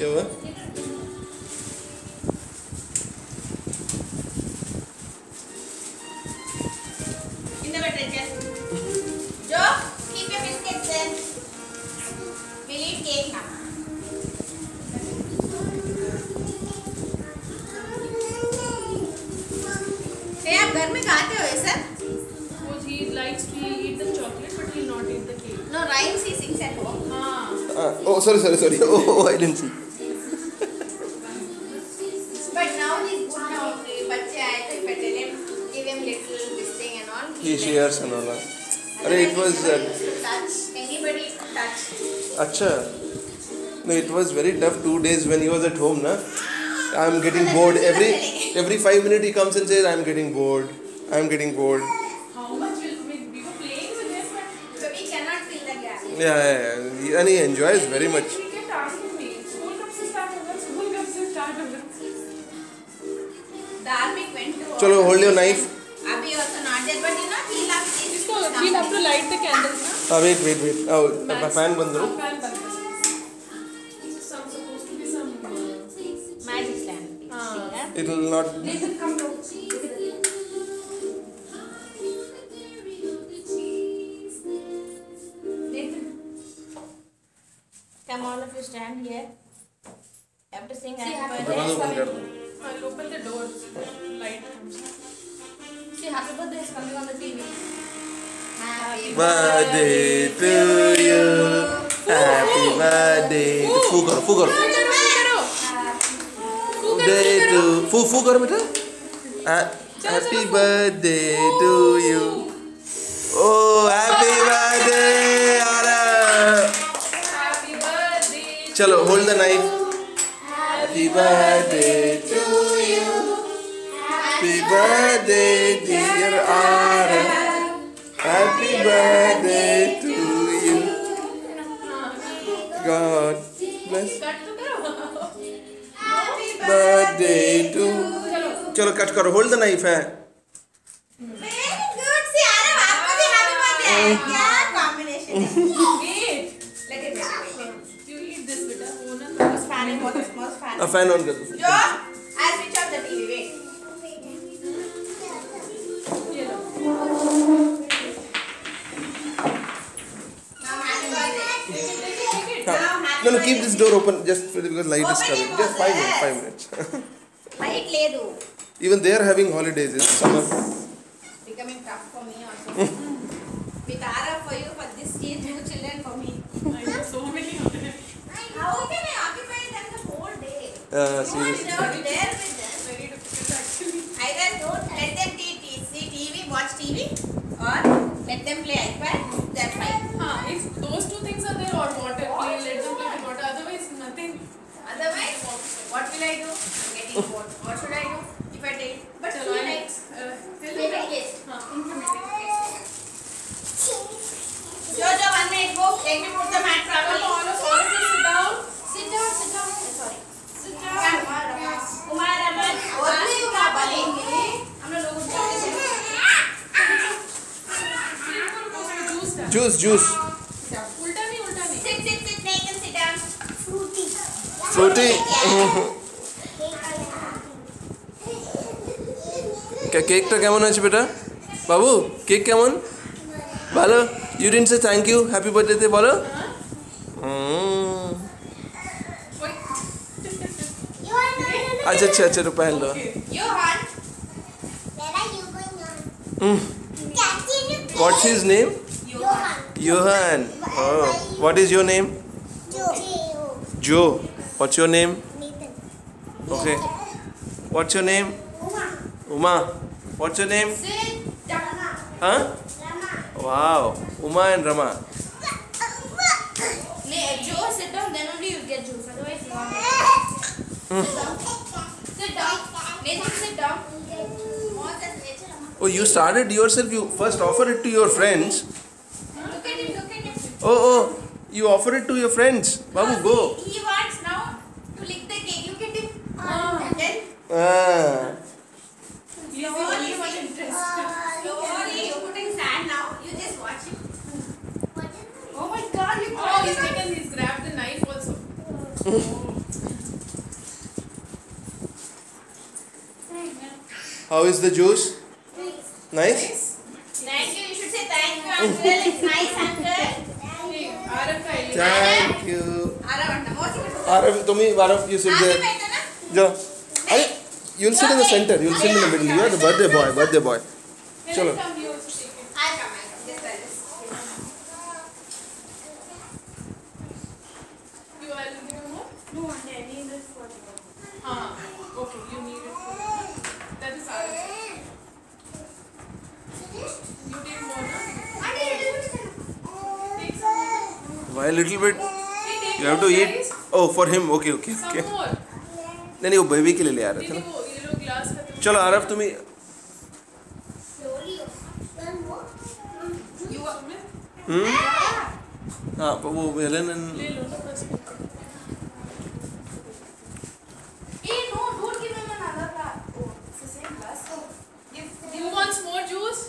क्या हुआ? In the button, Joe, keep your biscuits there. We'll eat cake now. Hey, आप घर में खाते हो ऐसा? He likes to eat the chocolate, but he will not eat the cake. No, rhymes he sings at home. Oh, sorry. Oh, I didn't see. But now he's good now. बच्चे आए तो if I tell him, give him little this thing and all. He shares and all that. अरे it was touch anybody touch. अच्छा. No, it was very tough 2 days when he was at home, na. I'm getting bored. Every 5 minutes he comes and says, I'm getting bored. How much we were playing with him, but So we cannot fill the gap. Yeah. And he enjoys very much. he kept asking me, school कब से start होगा? School कब से start होगा? Dharmik went to. चलो, hold your knife. Abhi also not there, but you know he'll have this. इसको we'll have to light the candles, ना? Wait. Oh, my fan बंद करो. Fan बंद करो. Supposed to be some. Magic lamp. It will not. Nathan, come down. Nathan, come all of you stand here. You have to sing happy दरवाजा बंद कर birthday. दो. I'll open the door. Light comes. See, happy birthday is coming on the TV. Happy Birthday to you. Happy birthday. फू करो. Day to फू करो बेटा. Happy birthday to you. Oh, happy birthday. Happy birthday. चलो, hold the knife. Happy birthday to you. Happy birthday, dear Ara. Happy birthday to you. God bless. Birthday to. चलो cut करो. Hold the knife है. Very good. See, Ara, आपको भी happy birthday. क्या combination है? Wait. Let it wait. You eat this, beta. वो ना Most fan है, most fan. Fan on कर दो. Joe, I'll switch off the TV. Wait. ये लो. Now happy birthday. No, keep this door open just because light is coming. Just 5 minutes. Light లేదు. Even they are having holidays. It's summer. Becoming tough for me also. With Ara for you, for this year, 2 children for me. I have so many of them. How can I occupy them the whole day? Seriously. Not there with them. Very difficult actually. Either don't let them see TV, watch TV, or let them play iPad. That's fine. If those two things are there, or water, let them play with water. Otherwise, nothing. Otherwise, what will I do? I'm getting bored. What should I do? If I take, but Chalo, he likes. Jojo, 1 minute, go. Let me put the mat properly. All of you sit down. Sit down. Sorry. Sit down. Kumar Raman. और भी क्या बोलेंगे? हम लोग Juice. उल्टा नहीं. Sit. Nathan, sit down. Fruity. কেকটা কেমন আছে বেটা? বাবু, কেক কেমন? ভালো? You didn't say thank you. Happy birthday তে বলো? अच्छा तो पहन लो. Johan. What's his name? Johan. Oh, what is your name? Joe. What's your name? Okay. What's your name? Uma. What's your name? Sit down. Huh? Wow. Uma and Rama. Joe, sit down. Then only you get juice. Otherwise, you won't. Sit down. Nathan, sit down. Oh, you started yourself. You first offer it to your friends. Look at him. Oh. You offer it to your friends. Babu, go. He wants now to lick the cake. Look at him. Then He's the only one interested. slowly you're putting sand now. You just watch him. Oh my God! He's grabbed the knife also. How is the juice? Nice? Thank you. You should say thank you, uncle. It's nice, uncle. Hey, Arab ka ili. Thank you. Aravanta. Mosi bittu. Arav, you sit there. Jo. You'll sit in the center. You'll sit in the middle. You are the birthday boy. Chalo. Come, you also take it. I'll come. Just tell us. You are looking more? No, I need this for Okay, you need it for that is Arab. You take more, na? Take some more. Why a little bit? Hey, take You have to more, eat. guys. Oh, for him. Okay. Some more. नहीं वो baby के लिए ले आ रहे थे दीदी ना. वो ये लोग ग्लास खत्म. चलो आरव तुम्हें. slowly. You are. हाँ वो हेलन ले लो ना बस. Hey, no, don't give him another glass. Oh, it's the same glass. Who wants more juice?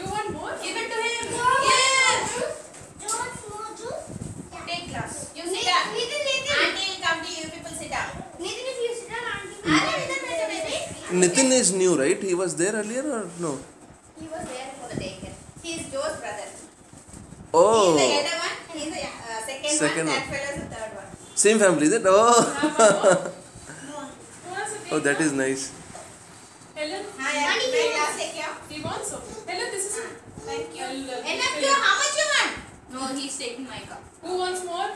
You want more? Give it to him. Yes. Take glass. You sit down. Auntie will come to you. People sit down. Nathan, if you sit down, auntie. Baby. Nitin is new, right? He was there earlier or no? He was there for the daycare. He is Joe's brother. Oh, He is the elder one. He is the second one. That fellow is the third one. same family, is it? Oh, Oh, that is nice. Helen, Hi, auntie. My glass take care. he wants some. Helen, this is. Thank you. I'll, Enough, Joe. How much you want? No, he's taking my cup. Who wants more?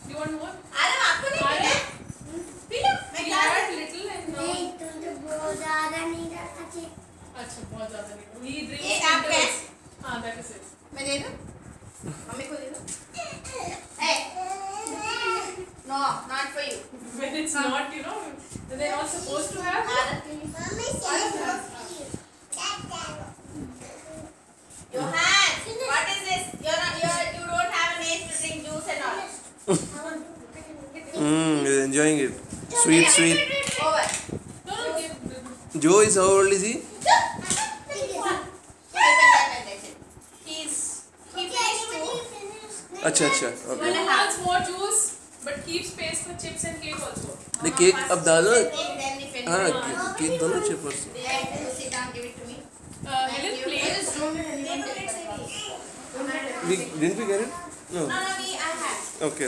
You want more? Arab, आपको नहीं Arab? पीना? P low. मैं We glass had little and now. अच्छा बहुत ज़्यादा नहीं. He drinks. ये आपका है? हाँ, that is it. मैं दे दूँ? मम्मी को दे दूँ? Hey. No, not for you. When it's not, you know, they're not supposed to have. Arab. Johan, what is this? You don't have an age to drink juice and all. He's enjoying it. Sweet. Over. No, give. Joe is how old is he? He finished two. अच्छा. Who Okay. wants more juice? But keep space for chips and cake also. नहीं cake अब डालो. Then we finish. हाँ cake दोनों चिपर्स. Yeah, you sit down, give it to me. Helen, plate. Didn't we get it? No. No, I had. Okay.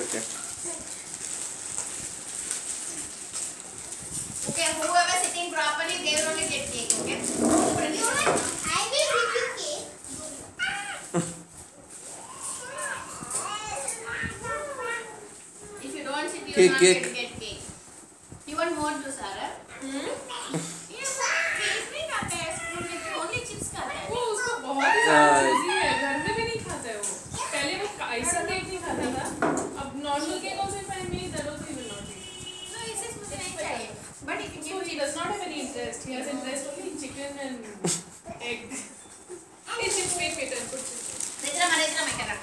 Okay, whoever sitting properly, they will only get cake, okay? I will give you cake. If you don't sit, you will not Cake. get cake. You want more juice, Sarah? Yes, cake नहीं खाता है school में तो only chips खाता है. वो उसको बहुत ही ज़्यादा चीज़ें है. घर में भी नहीं खाता है वो. पहले वो ऐसा केक नहीं खाता था. अब normal cake also if I make that also he will not eat. No, इसे मुझे नहीं चाहिए. But if you So he does not have any interest. He has interest only in chicken and egg. Hey, chips, wait, and put chips. Netra मैं कर रहा.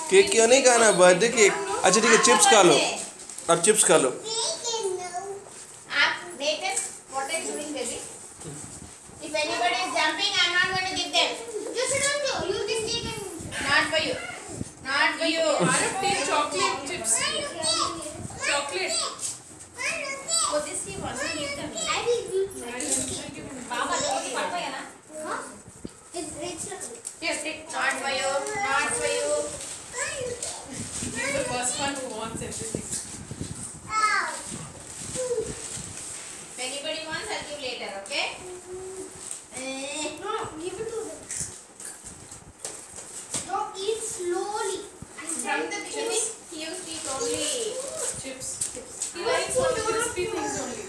Cake क्यों नहीं खाना? Birthday cake. अच्छा ठीक है चिप्स खा लो. अब चिप्स खा लो. आप Nathan, what are you doing, baby? If anybody is jumping, I'm not going to give them. You sit down, Joe. You can take it. Not for you. Not for you. Arab, take chocolate chips. Chocolate. Oh, this he wants to give them. I will give him. Baba, look, what for you, na? Yes, take. Not for you. Not for you. He's the first one who wants everything. If anybody wants, I'll give later, okay? No, give it to them. Don't eat slowly. From the beginning, he used to eat only Chips. He likes all the crispy things only.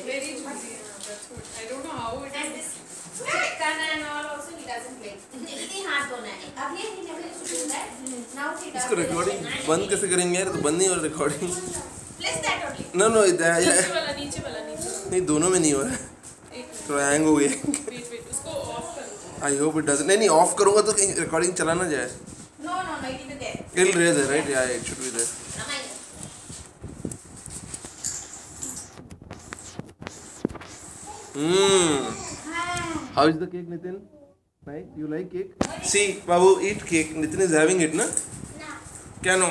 Very juicy. That's good. I don't know how it and is. this chicken and all also he doesn't play. इतनी हाथ धोना है. Earlier he never used to do that. Now he does. इसको recording बंद कैसे करेंगे यार? तो बंद नहीं हो रहा recording. Plus that only. No, नीचे वाला. नहीं दोनों में नहीं हो रहा. एक तो हैंग हो गया. wait, उसको off करो. I hope it doesn't. नहीं ऑफ करूँगा तो कहीं रिकॉर्डिंग चला ना जाए. No, it will be there. It'll raise it, right? Yeah, it should be there. How is the cake, Nitin? Nice. You like cake? See, Babu, eat cake. Nitin is having it, na? কেন?